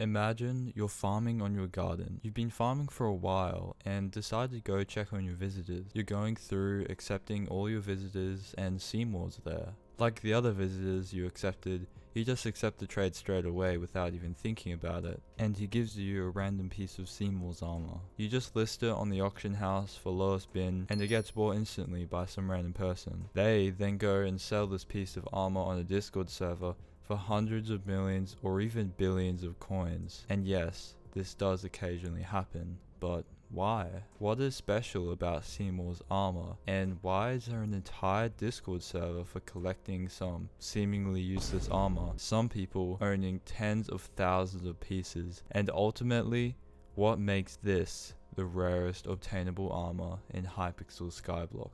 Imagine you're farming on your garden. You've been farming for a while and decide to go check on your visitors. You're going through accepting all your visitors and Seymour's there. Like the other visitors you accepted, you just accept the trade straight away without even thinking about it, and he gives you a random piece of Seymour's armor. You just list it on the auction house for lowest bin, and it gets bought instantly by some random person. They then go and sell this piece of armor on a Discord server for hundreds of millions or even billions of coins. And yes, this does occasionally happen, but why? What is special about Seymour's armor, and why is there an entire Discord server for collecting some seemingly useless armor, some people owning tens of thousands of pieces, and ultimately, what makes this the rarest obtainable armor in Hypixel Skyblock?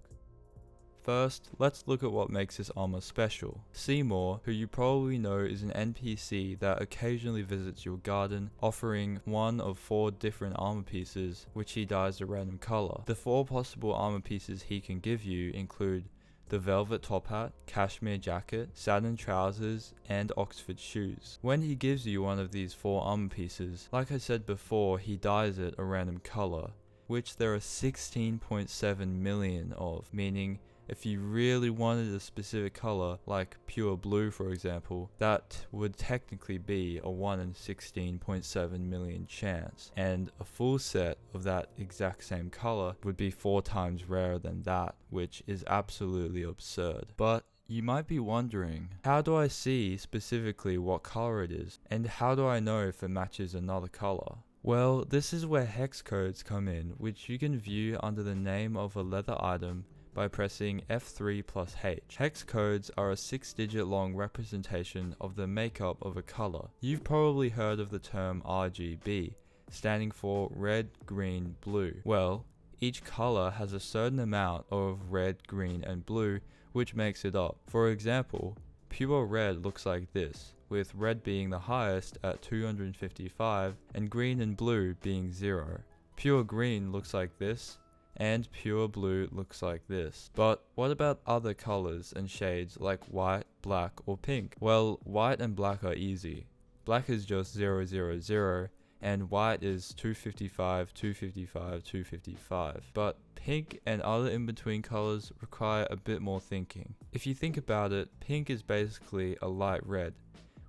First, let's look at what makes this armor special. Seymour, who you probably know is an NPC that occasionally visits your garden, offering one of 4 different armor pieces, which he dyes a random color. The 4 possible armor pieces he can give you include the velvet top hat, cashmere jacket, satin trousers, and Oxford shoes. When he gives you one of these 4 armor pieces, like I said before, he dyes it a random color, which there are 16.7 million of, meaning if you really wanted a specific color, like pure blue for example, that would technically be a 1 in 16.7 million chance, and a full set of that exact same color would be 4 times rarer than that, which is absolutely absurd. But you might be wondering, how do I see specifically what color it is, and how do I know if it matches another color? Well, this is where hex codes come in, which you can view under the name of a leather item by pressing F3 plus H. Hex codes are a 6-digit long representation of the makeup of a color. You've probably heard of the term RGB, standing for red, green, blue. Well, each color has a certain amount of red, green, and blue, which makes it up. For example, pure red looks like this, with red being the highest at 255 and green and blue being 0. Pure green looks like this, and pure blue looks like this. But what about other colors and shades like white, black, or pink? Well, white and black are easy. Black is just 000, and white is 255, 255, 255. But pink and other in-between colors require a bit more thinking. If you think about it, pink is basically a light red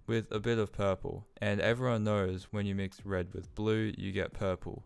with a bit of purple, and everyone knows when you mix red with blue, you get purple.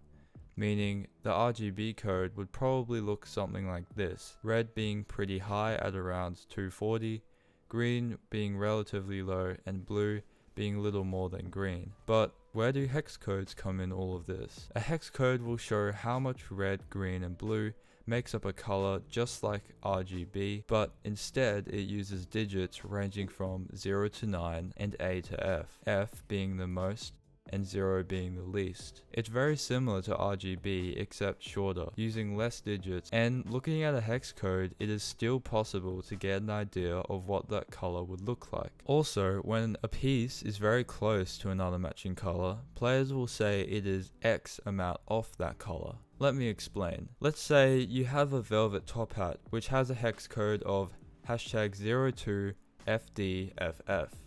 Meaning the RGB code would probably look something like this, red being pretty high at around 240, green being relatively low, and blue being little more than green. But where do hex codes come in all of this? A hex code will show how much red, green, and blue makes up a color just like RGB, but instead it uses digits ranging from 0 to 9 and A to F, F being the most and 0 being the least. It's very similar to RGB except shorter, using less digits, and looking at a hex code, it is still possible to get an idea of what that color would look like. Also, when a piece is very close to another matching color, players will say it is X amount off that color. Let me explain. Let's say you have a velvet top hat which has a hex code of #02FDFF,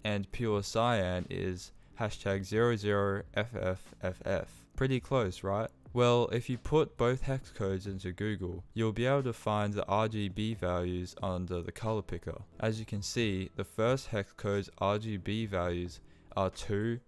and pure cyan is #00FFFF. Pretty close, right? Well, if you put both hex codes into Google, you'll be able to find the RGB values under the color picker. As you can see, the first hex code's RGB values are 2,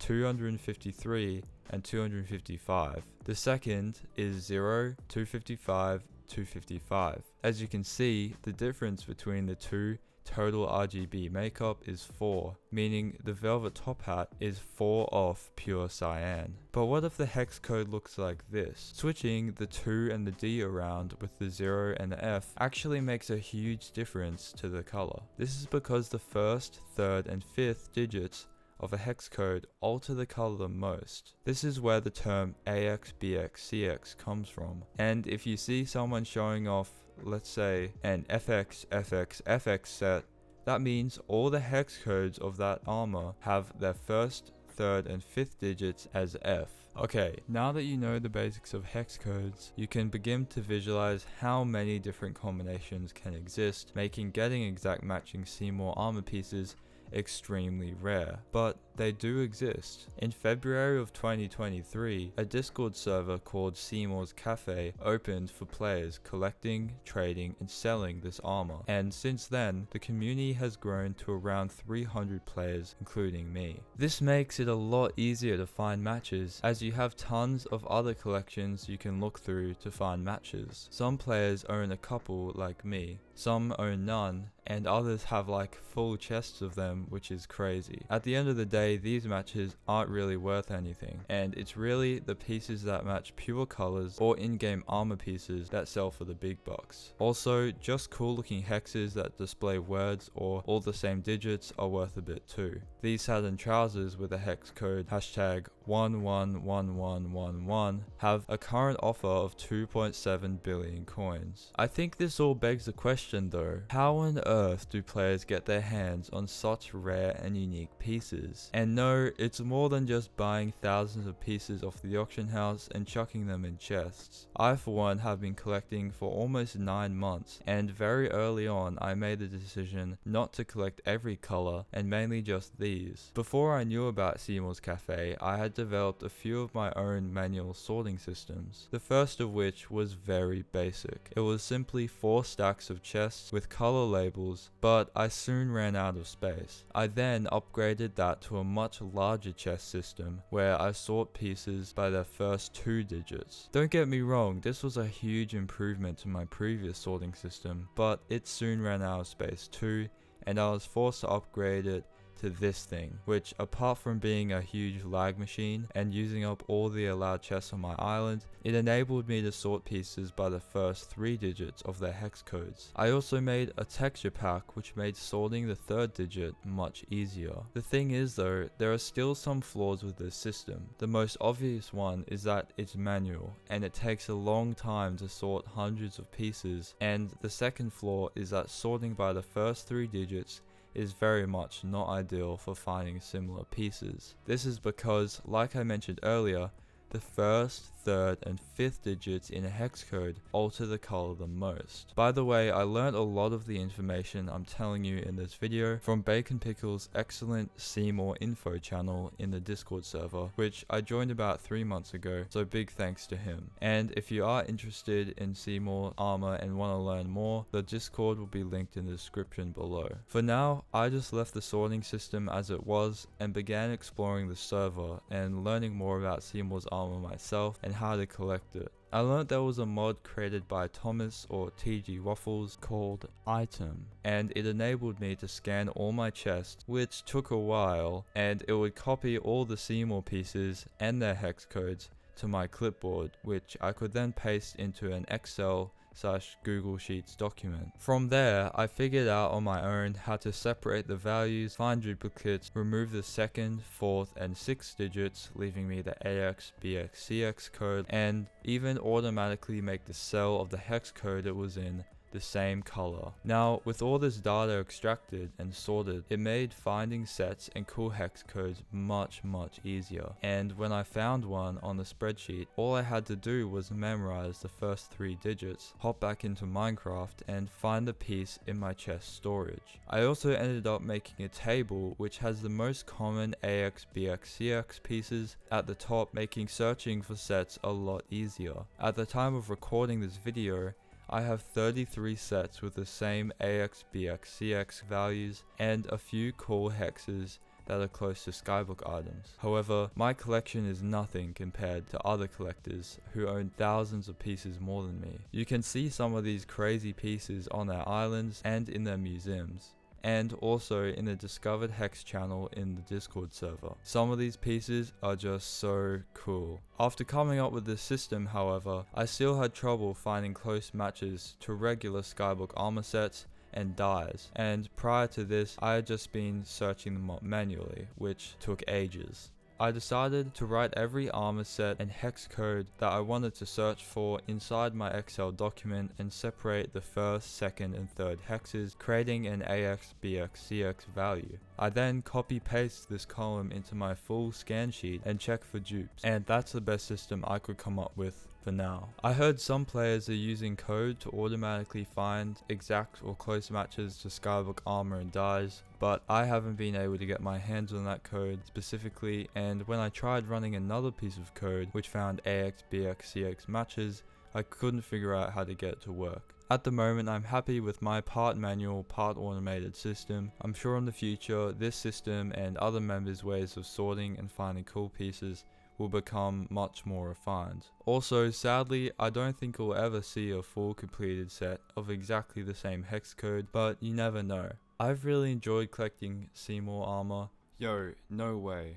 253, and 255. The second is 0, 255, 255. As you can see, the difference between the two total RGB makeup is 4, meaning the velvet top hat is 4 off pure cyan. But what if the hex code looks like this? Switching the 2 and the D around with the 0 and the F actually makes a huge difference to the color. This is because the first, third, and fifth digits of a hex code alter the color the most. This is where the term AX, BX, CX comes from. And if you see someone showing off, let's say, an FX, FX, FX set, that means all the hex codes of that armor have their first, third, and fifth digits as F. Okay, now that you know the basics of hex codes, you can begin to visualize how many different combinations can exist, making getting exact matching Seymour armor pieces extremely rare, but they do exist. In February of 2023, a Discord server called Seymour's Cafe opened for players collecting, trading, and selling this armor, and since then, the community has grown to around 300 players, including me. This makes it a lot easier to find matches, as you have tons of other collections you can look through to find matches. Some players own a couple like me, some own none, and others have like full chests of them, which is crazy. At the end of the day, these matches aren't really worth anything, and it's really the pieces that match pure colors or in-game armor pieces that sell for the big bucks. Also, just cool looking hexes that display words or all the same digits are worth a bit too. These satin trousers with a hex code #111111 have a current offer of 2.7 billion coins. I think this all begs the question though, how on earth do players get their hands on such rare and unique pieces? And no, it's more than just buying thousands of pieces off the auction house and chucking them in chests. I for one have been collecting for almost 9 months, and very early on I made the decision not to collect every color and mainly just these. Before I knew about Seymour's Cafe, I had developed a few of my own manual sorting systems, the first of which was very basic. It was simply 4 stacks of chests with color labels, but I soon ran out of space. I then upgraded that to a much larger chest system where I sort pieces by their first 2 digits. Don't get me wrong, this was a huge improvement to my previous sorting system, but it soon ran out of space too, and I was forced to upgrade it to this thing, which apart from being a huge lag machine and using up all the allowed chests on my island, it enabled me to sort pieces by the first 3 digits of their hex codes. I also made a texture pack which made sorting the 3rd digit much easier. The thing is though, there are still some flaws with this system. The most obvious one is that it's manual and it takes a long time to sort hundreds of pieces, and the second flaw is that sorting by the first 3 digits is very much not ideal for finding similar pieces. This is because, like I mentioned earlier, the first, 3rd, and 5th digits in a hex code alter the color the most. By the way, I learned a lot of the information I'm telling you in this video from Bacon Pickle's excellent Seymour info channel in the Discord server, which I joined about 3 months ago, so big thanks to him. And if you are interested in Seymour armor and want to learn more, the Discord will be linked in the description below. For now, I just left the sorting system as it was and began exploring the server and learning more about Seymour's armor myself and how to collect it. I learned there was a mod created by Thomas or TG Waffles called Item, and it enabled me to scan all my chests, which took a while, and it would copy all the Seymour pieces and their hex codes to my clipboard, which I could then paste into an Excel/Google Sheets document. From there, I figured out on my own how to separate the values, find duplicates, remove the 2nd, 4th, and 6th digits, leaving me the AX, BX, CX code, and even automatically make the cell of the hex code it was in the same color. Now, with all this data extracted and sorted, it made finding sets and cool hex codes much easier. And when I found one on the spreadsheet, all I had to do was memorize the first 3 digits, hop back into Minecraft, and find the piece in my chest storage. I also ended up making a table which has the most common AX, BX, CX pieces at the top, making searching for sets a lot easier. At the time of recording this video, I have 33 sets with the same AX, BX, CX values and a few cool hexes that are close to Skyblock items. However, my collection is nothing compared to other collectors who own thousands of pieces more than me. You can see some of these crazy pieces on their islands and in their museums, and also in the Discovered Hex channel in the Discord server. Some of these pieces are just so cool. After coming up with this system, however, I still had trouble finding close matches to regular Skyblock armor sets and dyes, and prior to this I had just been searching them up manually, which took ages. I decided to write every armor set and hex code that I wanted to search for inside my Excel document and separate the first, 2nd, and 3rd hexes, creating an AX, BX, CX value. I then copy paste this column into my full scan sheet and check for dupes, and that's the best system I could come up with for now. I heard some players are using code to automatically find exact or close matches to Skyblock armor and dyes, but I haven't been able to get my hands on that code specifically, and when I tried running another piece of code which found AX, BX, CX matches, I couldn't figure out how to get it to work. At the moment, I'm happy with my part manual, part automated system. I'm sure in the future, this system and other members' ways of sorting and finding cool pieces will become much more refined. Also, sadly, I don't think we'll ever see a full completed set of exactly the same hex code, but you never know. I've really enjoyed collecting Seymour armor. Yo, no way.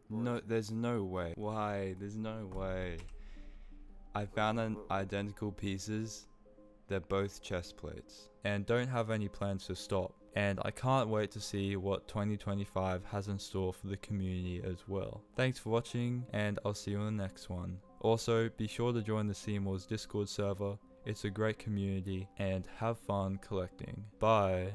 No, there's no way. Why? There's no way. I found an identical pieces. They're both chest plates and don't have any plans to stop, and I can't wait to see what 2025 has in store for the community as well. Thanks for watching, and I'll see you in the next one. Also, be sure to join the Seymour's Discord server. It's a great community, and have fun collecting. Bye.